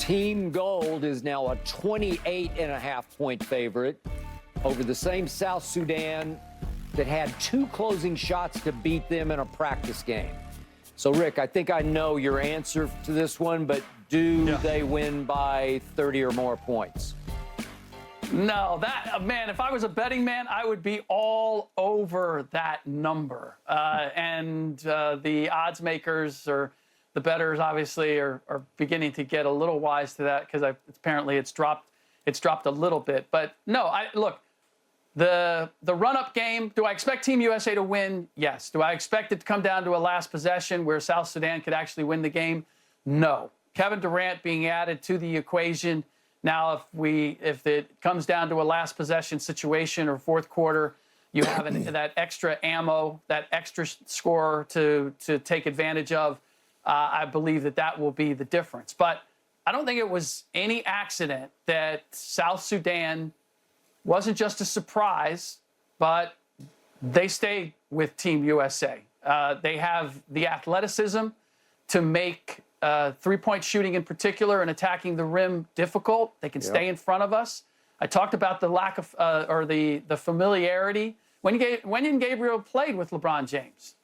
Team Gold is now a 28.5-point favorite over the same South Sudan that had 2 closing shots to beat them in a practice game. So, Rick, I think I know your answer to this one, but do they win by 30 or more points? No, man, if I was a betting man, I would be all over that number. The odds makers or the bettors obviously are beginning to get a little wise to that because apparently it's dropped a little bit. But no, look, the run-up game, do I expect Team USA to win? Yes. Do I expect it to come down to a last possession where South Sudan could actually win the game? No. Kevin Durant being added to the equation. Now, if it comes down to a last possession situation or fourth quarter, you have that extra ammo, that extra score to take advantage of. I believe that will be the difference. But I don't think it was any accident that South Sudan wasn't just a surprise, but they stayed with Team USA. They have the athleticism to make three-point shooting in particular and attacking the rim difficult. They can stay in front of us. I talked about the lack of or the familiarity. When Gabriel played with LeBron James.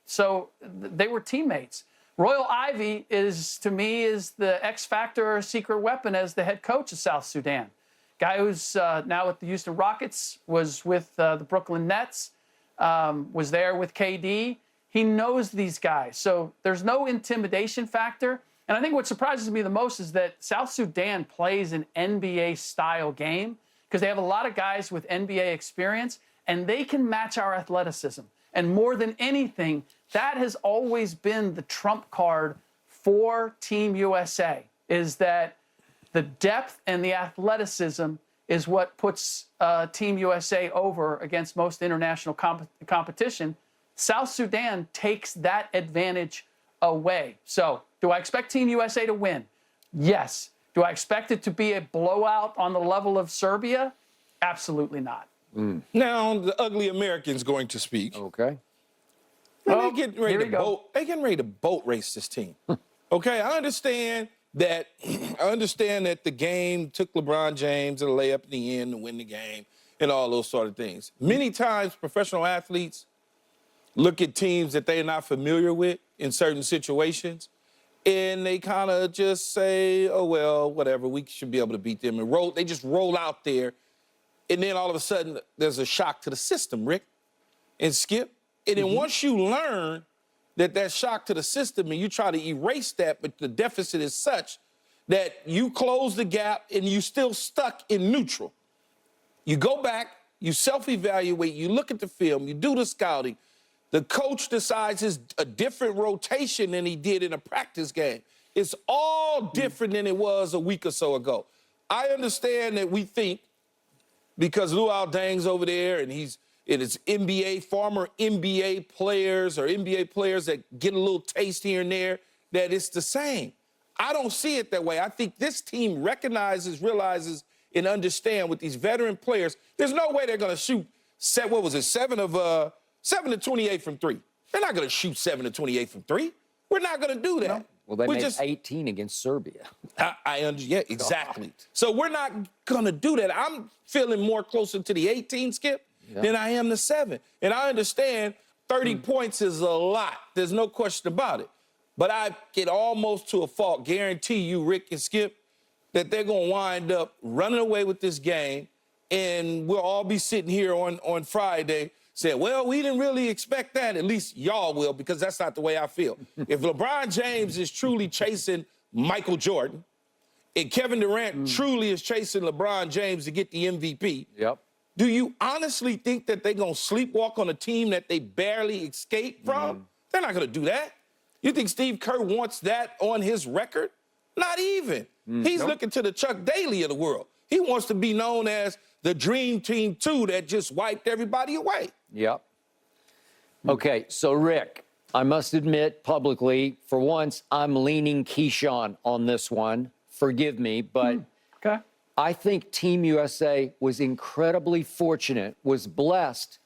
So they were teammates. Royal Ivey to me, is the X factor or secret weapon as the head coach of South Sudan. Guy who's now with the Houston Rockets, was with the Brooklyn Nets, was there with KD. He knows these guys. So there's no intimidation factor. And I think what surprises me the most is that South Sudan plays an NBA-style game because they have a lot of guys with NBA experience, and they can match our athleticism. And more than anything, that has always been the trump card for Team USA, is that the depth and the athleticism is what puts Team USA over against most international competition. South Sudan takes that advantage away. So, do I expect Team USA to win? Yes. Do I expect it to be a blowout on the level of Serbia? Absolutely not. Now, the ugly American's going to speak. Okay. They're getting ready to boat race this team. Okay, I understand that the game took LeBron James a layup in the end to win the game and all those sort of things. Many times professional athletes look at teams that they're not familiar with in certain situations, and they kind of just say, oh, well, whatever, we should be able to beat them. And they just roll out there, and then all of a sudden there's a shock to the system, Rick and Skip. And then once you learn that shock to the system and you try to erase that, but the deficit is such that you close the gap and you still stuck in neutral. You go back, you self-evaluate, you look at the film, you do the scouting. The coach decides it's a different rotation than he did in a practice game. It's all different than it was a week or so ago. I understand that we think because Luol Deng's over there and it's former NBA players or NBA players that get a little taste here and there, that it's the same. I don't see it that way. I think this team realizes, and understands with these veteran players, there's no way they're going to shoot, 7 of 28 from 3. They're not going to shoot 7 of 28 from 3. We're not going to do that. No. Well, they made 18 against Serbia. Yeah, exactly. God. So we're not going to do that. I'm feeling more closer to the 18, Skip, than I am the 7. And I understand 30 points is a lot. There's no question about it. But I can almost to a fault guarantee you, Rick and Skip, that they're going to wind up running away with this game, and we'll all be sitting here on Friday saying, well, we didn't really expect that. At least y'all will, because that's not the way I feel. If LeBron James is truly chasing Michael Jordan and Kevin Durant truly is chasing LeBron James to get the MVP, do you honestly think that they're going to sleepwalk on a team that they barely escaped from? They're not going to do that. You think Steve Kerr wants that on his record? Not even. He's looking to the Chuck Daly of the world. He wants to be known as the Dream Team 2 that just wiped everybody away. Yep. Okay, so Rick, I must admit publicly, for once, I'm leaning Keyshawn on this one. Forgive me, but I think Team USA was incredibly fortunate, was blessed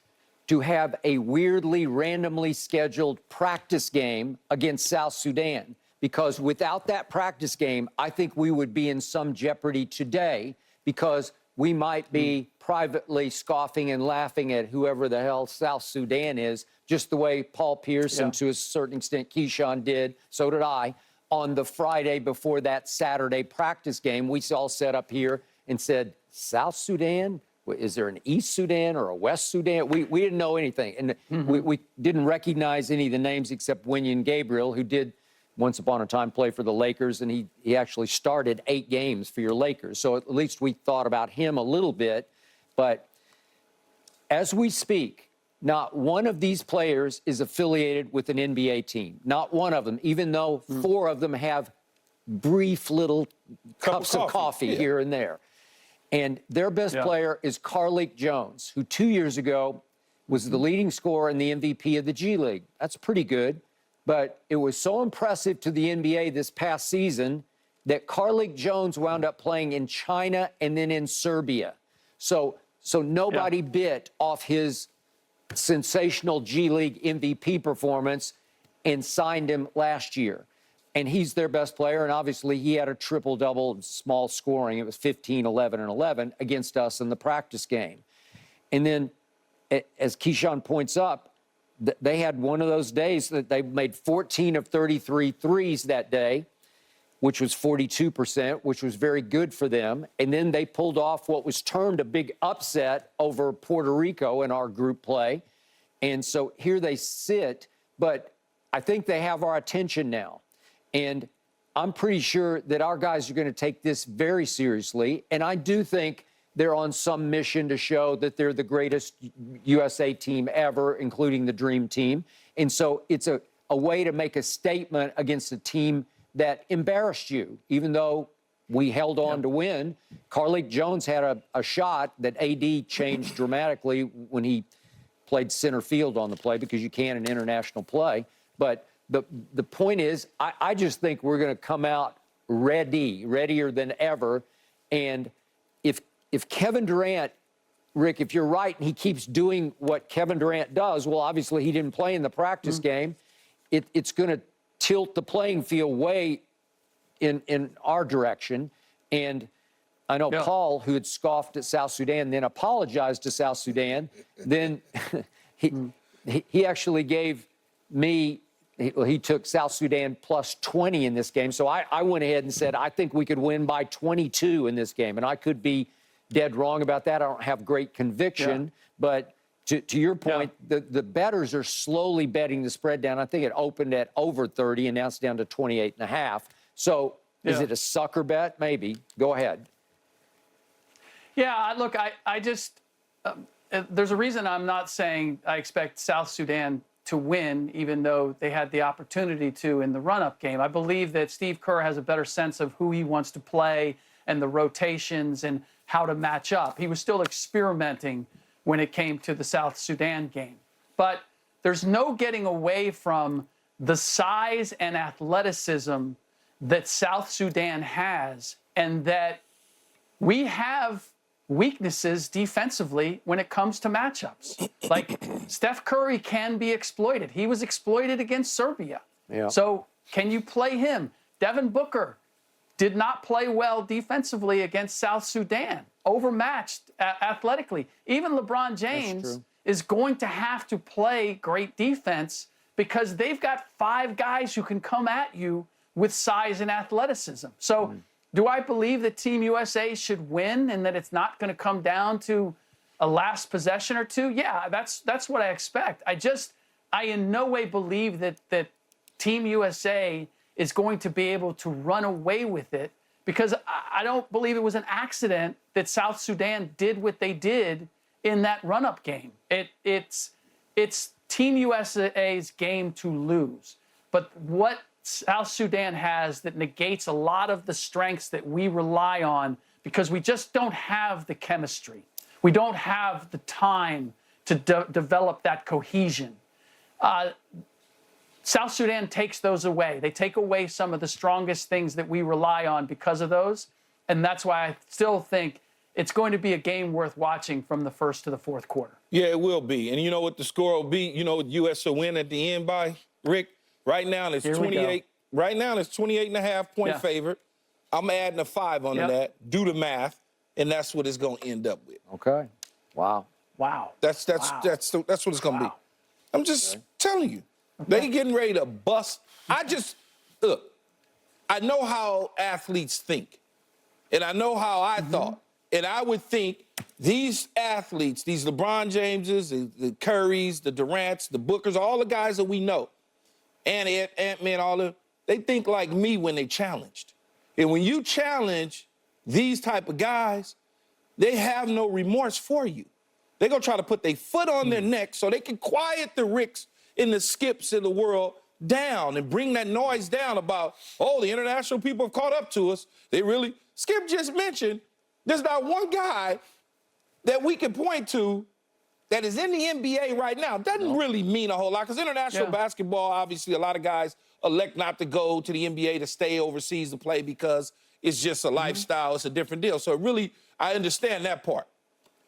to have a weirdly, randomly scheduled practice game against South Sudan. because without that practice game, I think we would be in some jeopardy today because we might be privately scoffing and laughing at whoever the hell South Sudan is, just the way Paul Pierce and to a certain extent Keyshawn did, so did I, on the Friday before that Saturday practice game. We all sat up here and said, South Sudan? Is there an East Sudan or a West Sudan? We didn't know anything. And we didn't recognize any of the names except Wenyan Gabriel, who did once upon a time play for the Lakers, and he actually started 8 games for your Lakers. So at least we thought about him a little bit. But as we speak, not one of these players is affiliated with an NBA team. Not one of them, even though 4 of them have brief little cups of coffee here and there. And their best player is Carlik Jones, who 2 years ago was the leading scorer and the MVP of the G League. That's pretty good. But it was so impressive to the NBA this past season that Carlik Jones wound up playing in China and then in Serbia. So nobody bit off his sensational G League MVP performance and signed him last year. And he's their best player, and obviously he had a triple-double in small scoring. It was 15, 11, and 11 against us in the practice game. And then, as Keyshawn points up, they had one of those days that they made 14 of 33 threes that day, which was 42%, which was very good for them. And then they pulled off what was termed a big upset over Puerto Rico in our group play. And so here they sit, but I think they have our attention now. And I'm pretty sure that our guys are going to take this very seriously. And I do think they're on some mission to show that they're the greatest USA team ever, including the Dream Team. And so it's a way to make a statement against a team that embarrassed you, even though we held on to win. Carlik Jones had a shot that AD changed dramatically when he played center field on the play, because you can in international play. But the point is, I just think we're going to come out readier than ever. And if Kevin Durant, Rick, if you're right, and he keeps doing what Kevin Durant does, well, obviously he didn't play in the practice game. It's going to tilt the playing field way in our direction. And I know Paul, who had scoffed at South Sudan, then apologized to South Sudan. Then he actually gave me, he took South Sudan plus 20 in this game. So I went ahead and said, I think we could win by 22 in this game. And I could be dead wrong about that. I don't have great conviction. But to your point, the bettors are slowly betting the spread down. I think it opened at over 30, and now it's down to 28.5. So is it a sucker bet? Maybe. Go ahead. Yeah, look, I just, there's a reason I'm not saying I expect South Sudan to win, even though they had the opportunity to in the run-up game. I believe that Steve Kerr has a better sense of who he wants to play and the rotations and how to match up. He was still experimenting when it came to the South Sudan game. But there's no getting away from the size and athleticism that South Sudan has, and that we have weaknesses defensively when it comes to matchups. Like Steph Curry can be exploited. He was exploited against Serbia. So can you play him? Devin Booker did not play well defensively against South Sudan, overmatched athletically. Even LeBron James is going to have to play great defense because they've got 5 guys who can come at you with size and athleticism. So do I believe that Team USA should win and that it's not going to come down to a last possession or two? Yeah, that's what I expect. I in no way believe that Team USA is going to be able to run away with it, because I don't believe it was an accident that South Sudan did what they did in that run-up game. It's Team USA's game to lose. But what South Sudan has that negates a lot of the strengths that we rely on, because we just don't have the chemistry. We don't have the time to develop that cohesion. South Sudan takes those away. They take away some of the strongest things that we rely on because of those. And that's why I still think it's going to be a game worth watching from the first to the fourth quarter. Yeah, it will be. And you know what the score will be? You know what U.S. will win at the end by, Rick? Right now, it's Right now, it's 28.5-point favorite. I'm adding a 5 onto that. Do the math, and that's what it's going to end up with. Okay. Wow. Wow. That's what it's going to be. I'm just telling you. They getting ready to bust. Look, I know how athletes think, and I know how I thought. And I would think these athletes, these LeBron Jameses, the Currys, the Durants, the Bookers, all the guys that we know, and Ant-Man, all of them, they think like me when they challenged. And when you challenge these type of guys, they have no remorse for you. They're going to try to put their foot on their neck so they can quiet the Ricks and the Skips in the world down and bring that noise down about, oh, the international people have caught up to us. Skip just mentioned there's not one guy that we can point to that is in the NBA right now. Doesn't really mean a whole lot because international basketball, obviously, a lot of guys elect not to go to the NBA to stay overseas to play because it's just a lifestyle. It's a different deal. So I understand that part.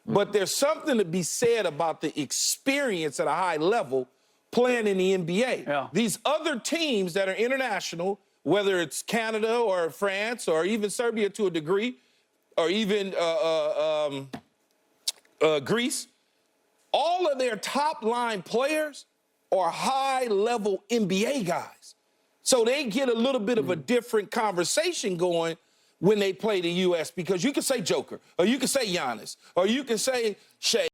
But there's something to be said about the experience at a high level playing in the NBA. Yeah. These other teams that are international, whether it's Canada or France or even Serbia to a degree, or even Greece, all of their top-line players are high-level NBA guys. So they get a little bit of a different conversation going when they play the U.S. because you can say Joker, or you can say Giannis, or you can say Shea.